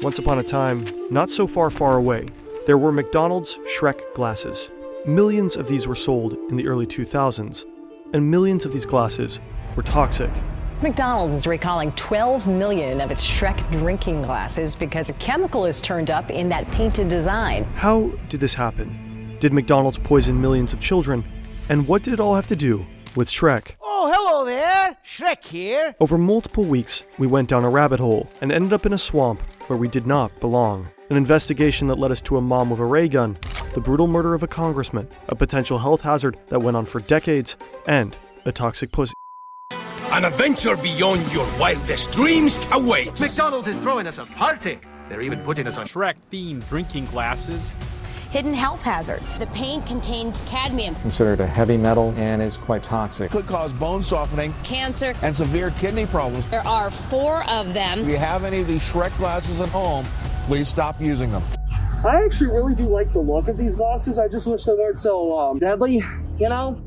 Once upon a time, not so far away, there were McDonald's Shrek glasses. Millions of these were sold in the early 2000s, and millions of these glasses were toxic. McDonald's is recalling 12 million of its Shrek drinking glasses because a chemical is turned up in that painted design. How did this happen? Did McDonald's poison millions of children? And what did it all have to do with Shrek? Oh, hello there! Shrek here! Over multiple weeks, we went down a rabbit hole and ended up in a swamp where we did not belong. An investigation that led us to a mom with a ray gun, the brutal murder of a congressman, a potential health hazard that went on for decades, and a toxic pussy. An adventure beyond your wildest dreams awaits! McDonald's is throwing us a party. They're even putting us on Shrek-themed drinking glasses. Hidden health hazard. The paint contains cadmium. Considered a heavy metal and is quite toxic. Could cause bone softening, Cancer, and severe kidney problems. There are 4 of them. If you have any of these Shrek glasses at home, please stop using them. I actually really do like the look of these glasses. I just wish they weren't so deadly, you know?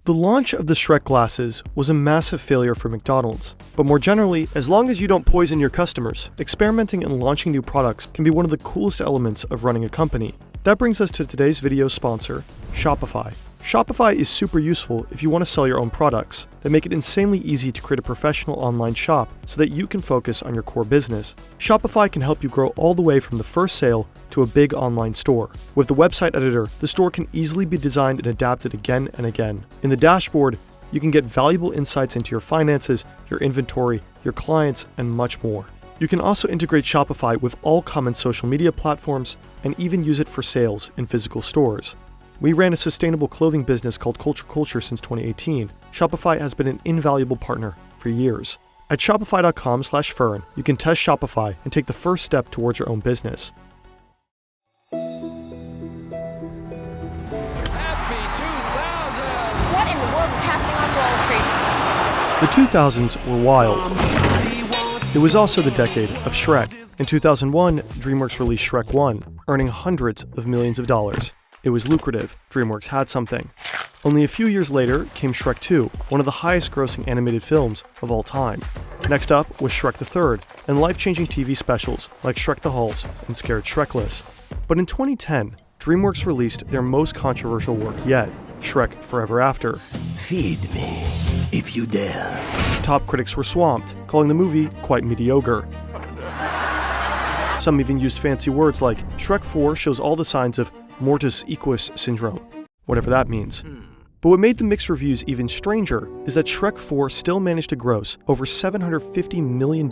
The launch of the Shrek glasses was a massive failure for McDonald's. But more generally, as long as you don't poison your customers, experimenting and launching new products can be one of the coolest elements of running a company. That brings us to today's video sponsor, Shopify. Shopify is super useful if you want to sell your own products. They make it insanely easy to create a professional online shop so that you can focus on your core business. Shopify can help you grow all the way from the first sale to a big online store. With the website editor, the store can easily be designed and adapted again and again. In the dashboard, you can get valuable insights into your finances, your inventory, your clients, and much more. You can also integrate Shopify with all common social media platforms and even use it for sales in physical stores. We ran a sustainable clothing business called Culture since 2018. Shopify has been an invaluable partner for years. At shopify.com/fern, you can test Shopify and take the first step towards your own business. Happy 2000! What in the world is happening on Wall Street? The 2000s were wild. It was also the decade of Shrek. In 2001, DreamWorks released Shrek 1, earning hundreds of millions of dollars. It was lucrative. DreamWorks had something. Only a few years later came Shrek 2, one of the highest-grossing animated films of all time. Next up was Shrek the Third, and life-changing TV specials like Shrek the Halls and Scared Shrekless. But in 2010, DreamWorks released their most controversial work yet, Shrek Forever After. Feed me, if you dare. Top critics were swamped, calling the movie quite mediocre. Some even used fancy words like Shrek 4 shows all the signs of mortis equus syndrome, whatever that means. But what made the mixed reviews even stranger is that Shrek 4 still managed to gross over $750 million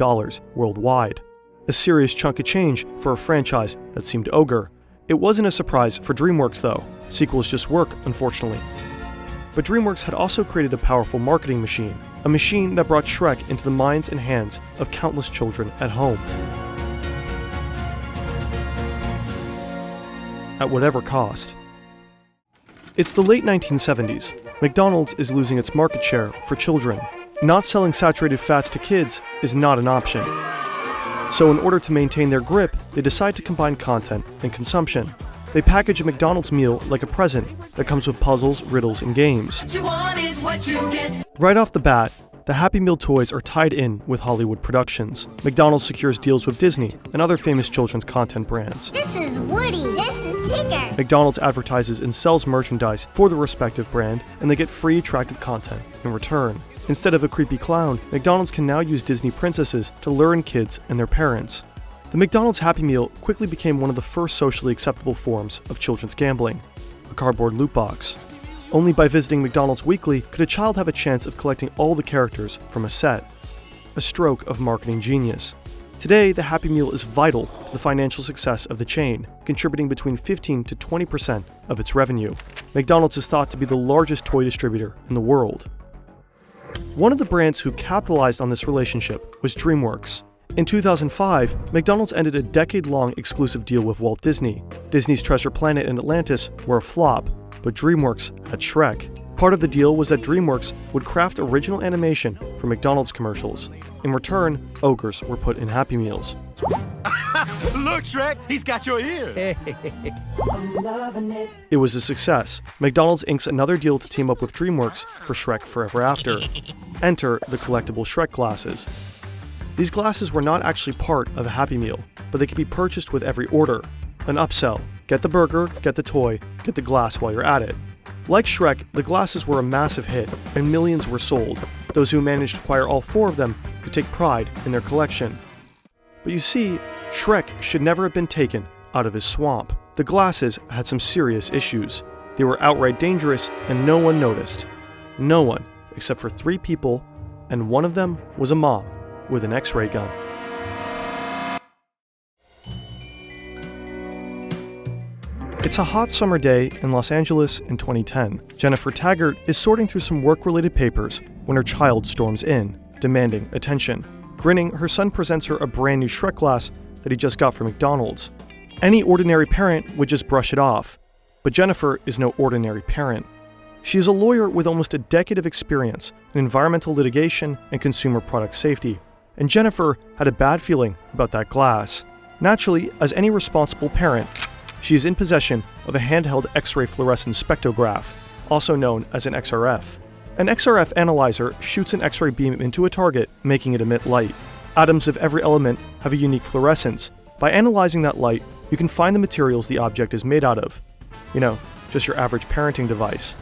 worldwide. A serious chunk of change for a franchise that seemed ogre. It wasn't a surprise for DreamWorks though. Sequels just work, unfortunately. But DreamWorks had also created a powerful marketing machine, a machine that brought Shrek into the minds and hands of countless children at home. At whatever cost. It's the late 1970s. McDonald's is losing its market share for children. Not selling saturated fats to kids is not an option. So in order to maintain their grip, they decide to combine content and consumption. They package a McDonald's meal like a present that comes with puzzles, riddles, and games. What you want is what you get. Right off the bat, the Happy Meal toys are tied in with Hollywood productions. McDonald's secures deals with Disney and other famous children's content brands. This is Woody. This is Tigger. McDonald's advertises and sells merchandise for the respective brand, and they get free attractive content in return. Instead of a creepy clown, McDonald's can now use Disney princesses to lure in kids and their parents. The McDonald's Happy Meal quickly became one of the first socially acceptable forms of children's gambling, a cardboard loot box. Only by visiting McDonald's weekly could a child have a chance of collecting all the characters from a set. A stroke of marketing genius. Today, the Happy Meal is vital to the financial success of the chain, contributing between 15 to 20% of its revenue. McDonald's is thought to be the largest toy distributor in the world. One of the brands who capitalized on this relationship was DreamWorks. In 2005, McDonald's ended a decade-long exclusive deal with Walt Disney. Disney's Treasure Planet and Atlantis were a flop, but DreamWorks had Shrek. Part of the deal was that DreamWorks would craft original animation for McDonald's commercials. In return, ogres were put in Happy Meals. Look, Shrek, he's got your ear. It was a success. McDonald's inks another deal to team up with DreamWorks for Shrek Forever After. Enter the collectible Shrek glasses. These glasses were not actually part of a Happy Meal, but they could be purchased with every order. An upsell. Get the burger, get the toy, get the glass while you're at it. Like Shrek, the glasses were a massive hit, and millions were sold. Those who managed to acquire all 4 of them could take pride in their collection. But you see, Shrek should never have been taken out of his swamp. The glasses had some serious issues. They were outright dangerous, and no one noticed. No one, except for 3 people, and one of them was a mom with an X-ray gun. It's a hot summer day in Los Angeles in 2010. Jennifer Taggart is sorting through some work-related papers when her child storms in, demanding attention. Grinning, her son presents her a brand new Shrek glass that he just got from McDonald's. Any ordinary parent would just brush it off, but Jennifer is no ordinary parent. She is a lawyer with almost a decade of experience in environmental litigation and consumer product safety, and Jennifer had a bad feeling about that glass. Naturally, as any responsible parent, she is in possession of a handheld X-ray fluorescent spectrograph, also known as an XRF. An XRF analyzer shoots an X-ray beam into a target, making it emit light. Atoms of every element have a unique fluorescence. By analyzing that light, you can find the materials the object is made out of. You know, just your average parenting device.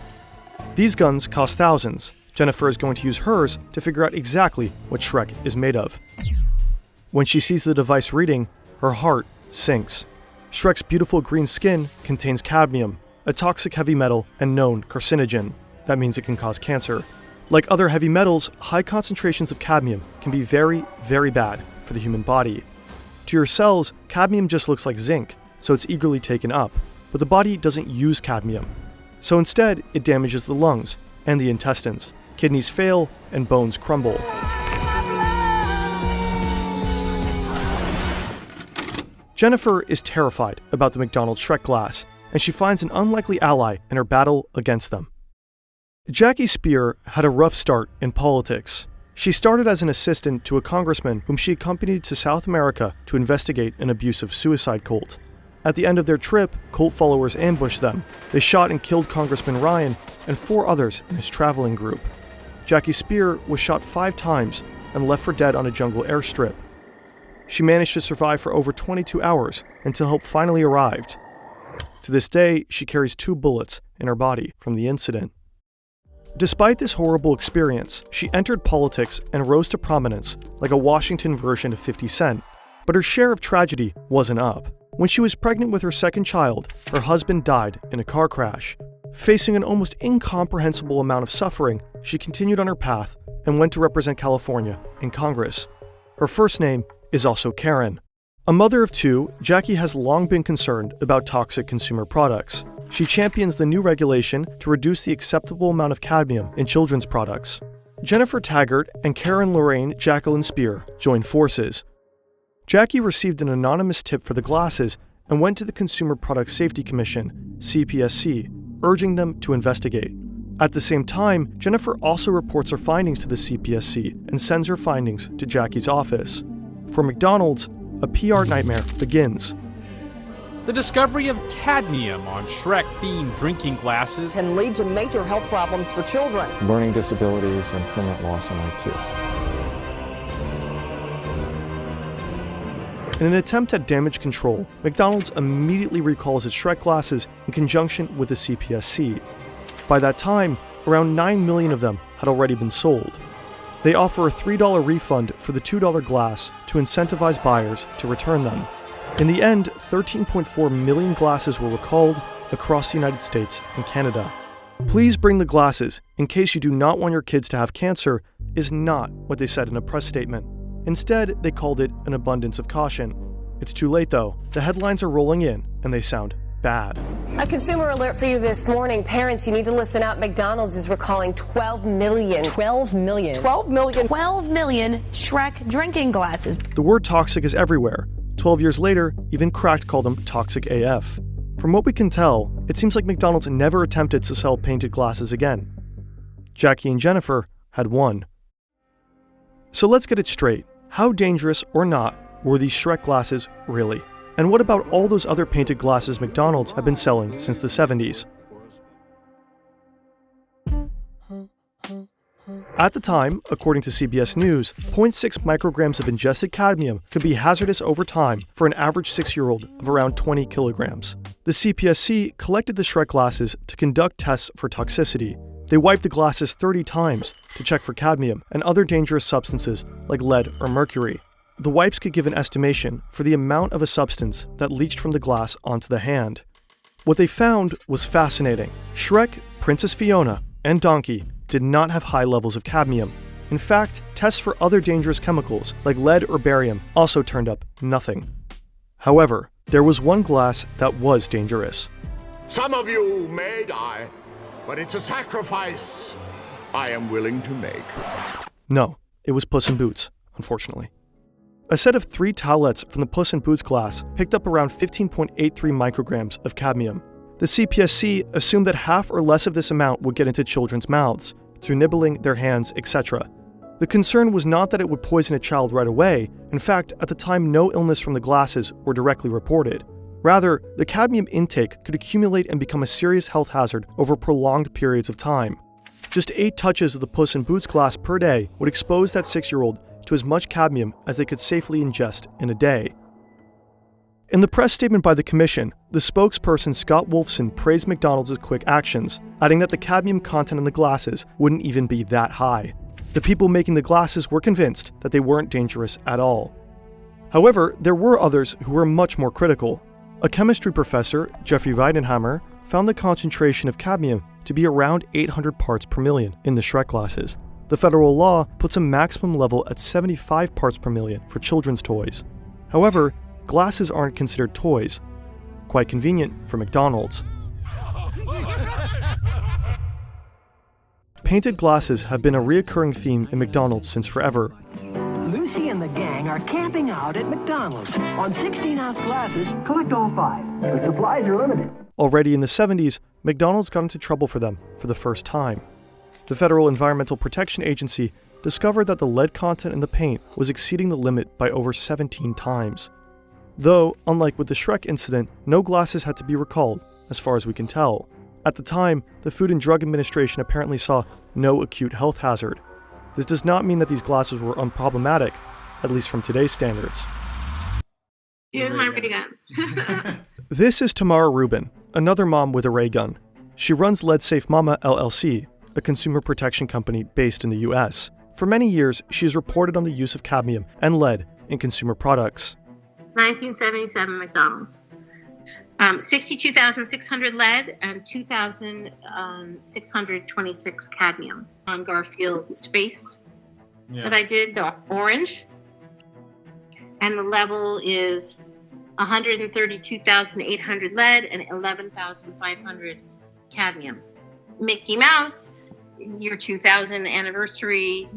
These guns cost thousands. Jennifer is going to use hers to figure out exactly what Shrek is made of. When she sees the device reading, her heart sinks. Shrek's beautiful green skin contains cadmium, a toxic heavy metal and known carcinogen. That means it can cause cancer. Like other heavy metals, high concentrations of cadmium can be very, very bad for the human body. To your cells, cadmium just looks like zinc, so it's eagerly taken up. But the body doesn't use cadmium. So instead, it damages the lungs and the intestines. Kidneys fail and bones crumble. Jennifer is terrified about the McDonald's Shrek glass, and she finds an unlikely ally in her battle against them. Jackie Spear had a rough start in politics. She started as an assistant to a congressman whom she accompanied to South America to investigate an abusive suicide cult. At the end of their trip, cult followers ambushed them. They shot and killed Congressman Ryan and 4 others in his traveling group. Jackie Spear was shot 5 times and left for dead on a jungle airstrip. She managed to survive for over 22 hours until help finally arrived. To this day, she carries 2 bullets in her body from the incident. Despite this horrible experience, she entered politics and rose to prominence like a Washington version of 50 Cent. But her share of tragedy wasn't up. When she was pregnant with her second child, her husband died in a car crash. Facing an almost incomprehensible amount of suffering, she continued on her path and went to represent California in Congress. Her first name is also Karen. A mother of 2, Jackie has long been concerned about toxic consumer products. She champions the new regulation to reduce the acceptable amount of cadmium in children's products. Jennifer Taggart and Karen Lorraine Jacqueline Spear joined forces. Jackie received an anonymous tip for the glasses and went to the Consumer Product Safety Commission, CPSC, urging them to investigate. At the same time, Jennifer also reports her findings to the CPSC and sends her findings to Jackie's office. For McDonald's, a PR nightmare begins. The discovery of cadmium on Shrek-themed drinking glasses Can lead to major health problems for children. Learning disabilities and permanent loss in IQ. In an attempt at damage control, McDonald's immediately recalls its Shrek glasses in conjunction with the CPSC. By that time, around 9 million of them had already been sold. They offer a $3 refund for the $2 glass to incentivize buyers to return them. In the end, 13.4 million glasses were recalled across the United States and Canada. Please bring the glasses in case you do not want your kids to have cancer is not what they said in a press statement. Instead, they called it an abundance of caution. It's too late though. The headlines are rolling in and they sound bad. A consumer alert for you this morning. Parents, you need to listen up. McDonald's is recalling 12 million. 12 million. 12 million. 12 million Shrek drinking glasses. The word toxic is everywhere. 12 years later, even Cracked called them toxic AF. From what we can tell, it seems like McDonald's never attempted to sell painted glasses again. Jackie and Jennifer had won. So let's get it straight. How dangerous or not were these Shrek glasses really? And what about all those other painted glasses McDonald's have been selling since the 70s? At the time, according to CBS News, 0.6 micrograms of ingested cadmium could be hazardous over time for an average 6-year-old of around 20 kilograms. The CPSC collected the Shrek glasses to conduct tests for toxicity. They wiped the glasses 30 times to check for cadmium and other dangerous substances like lead or mercury. The wipes could give an estimation for the amount of a substance that leached from the glass onto the hand. What they found was fascinating. Shrek, Princess Fiona, and Donkey did not have high levels of cadmium. In fact, tests for other dangerous chemicals like lead or barium also turned up nothing. However, there was one glass that was dangerous. Some of you may die, but it's a sacrifice I am willing to make. No, it was Puss in Boots, unfortunately. A set of 3 towelettes from the Puss in Boots glass picked up around 15.83 micrograms of cadmium. The CPSC assumed that half or less of this amount would get into children's mouths, through nibbling their hands, etc. The concern was not that it would poison a child right away. In fact, at the time, no illness from the glasses were directly reported. Rather, the cadmium intake could accumulate and become a serious health hazard over prolonged periods of time. Just 8 touches of the Puss in Boots glass per day would expose that 6-year-old to as much cadmium as they could safely ingest in a day. In the press statement by the commission, the spokesperson Scott Wolfson praised McDonald's quick actions, adding that the cadmium content in the glasses wouldn't even be that high. The people making the glasses were convinced that they weren't dangerous at all. However, there were others who were much more critical. A chemistry professor, Jeffrey Weidenhammer, found the concentration of cadmium to be around 800 parts per million in the Shrek glasses. The federal law puts a maximum level at 75 parts per million for children's toys. However, glasses aren't considered toys. Quite convenient for McDonald's. Painted glasses have been a recurring theme in McDonald's since forever. Lucy and the gang are camping out at McDonald's. On 16-ounce glasses, collect all 5. The supplies are limited. Already in the 70s, McDonald's got into trouble for them for the first time. The Federal Environmental Protection Agency discovered that the lead content in the paint was exceeding the limit by over 17 times. Though, unlike with the Shrek incident, no glasses had to be recalled, as far as we can tell. At the time, the Food and Drug Administration apparently saw no acute health hazard. This does not mean that these glasses were unproblematic, at least from today's standards. Here's my ray gun. This is Tamara Rubin, another mom with a ray gun. She runs Lead Safe Mama LLC, a consumer protection company based in the US. For many years, she has reported on the use of cadmium and lead in consumer products. 1977 McDonald's. 62,600 lead and 2,626 cadmium on Garfield's face that I did, the orange. And the level is 132,800 lead and 11,500 cadmium. Mickey Mouse, year 2000 anniversary,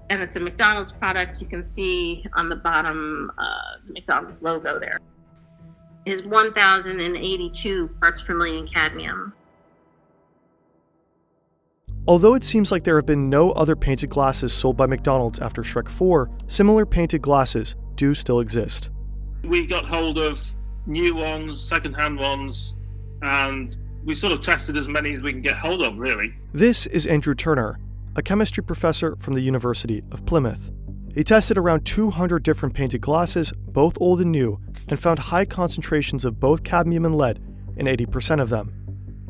and it's a McDonald's product. You can see on the bottom the McDonald's logo there. Is 1,082 parts per million cadmium. Although it seems like there have been no other painted glasses sold by McDonald's after Shrek 4, similar painted glasses do still exist. We got hold of new ones, second-hand ones, and we sort of tested as many as we can get hold of, really. This is Andrew Turner, a chemistry professor from the University of Plymouth. He tested around 200 different painted glasses, both old and new, and found high concentrations of both cadmium and lead in 80% of them.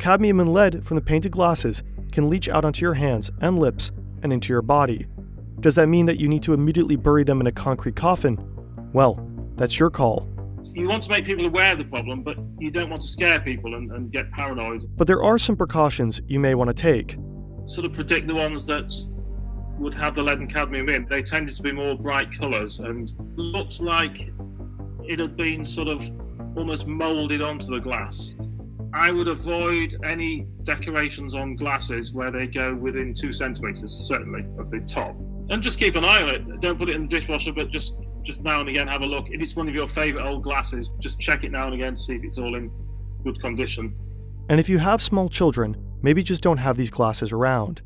Cadmium and lead from the painted glasses can leach out onto your hands and lips and into your body. Does that mean that you need to immediately bury them in a concrete coffin? Well, that's your call. You want to make people aware of the problem, but you don't want to scare people and get paranoid. But there are some precautions you may want to take. Sort of predict the ones that would have the lead and cadmium in. They tended to be more bright colours and looked like it had been sort of almost moulded onto the glass. I would avoid any decorations on glasses where they go within 2 centimetres, certainly, of the top. And just keep an eye on it. Don't put it in the dishwasher, but just now and again have a look. If it's one of your favourite old glasses, just check it now and again to see if it's all in good condition. And if you have small children, maybe just don't have these glasses around.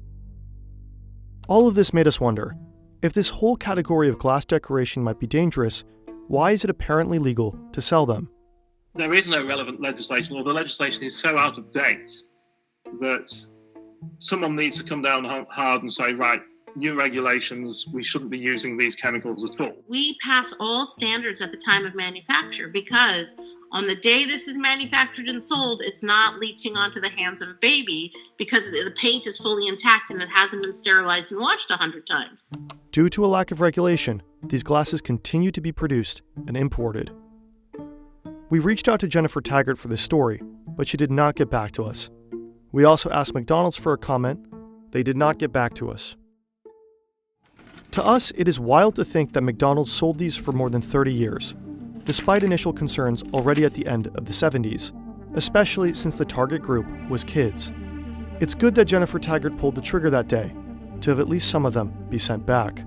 All of this made us wonder, if this whole category of glass decoration might be dangerous, why is it apparently legal to sell them? There is no relevant legislation, or the legislation is so out of date that someone needs to come down hard and say, right, new regulations, we shouldn't be using these chemicals at all. We pass all standards at the time of manufacture because on the day this is manufactured and sold, it's not leaching onto the hands of a baby because the paint is fully intact and it hasn't been sterilized and washed 100 times. Due to a lack of regulation, these glasses continue to be produced and imported. We reached out to Jennifer Taggart for this story, but she did not get back to us. We also asked McDonald's for a comment. They did not get back to us. To us, it is wild to think that McDonald's sold these for more than 30 years, despite initial concerns already at the end of the 70s, especially since the target group was kids. It's good that Jennifer Taggart pulled the trigger that day, to have at least some of them be sent back.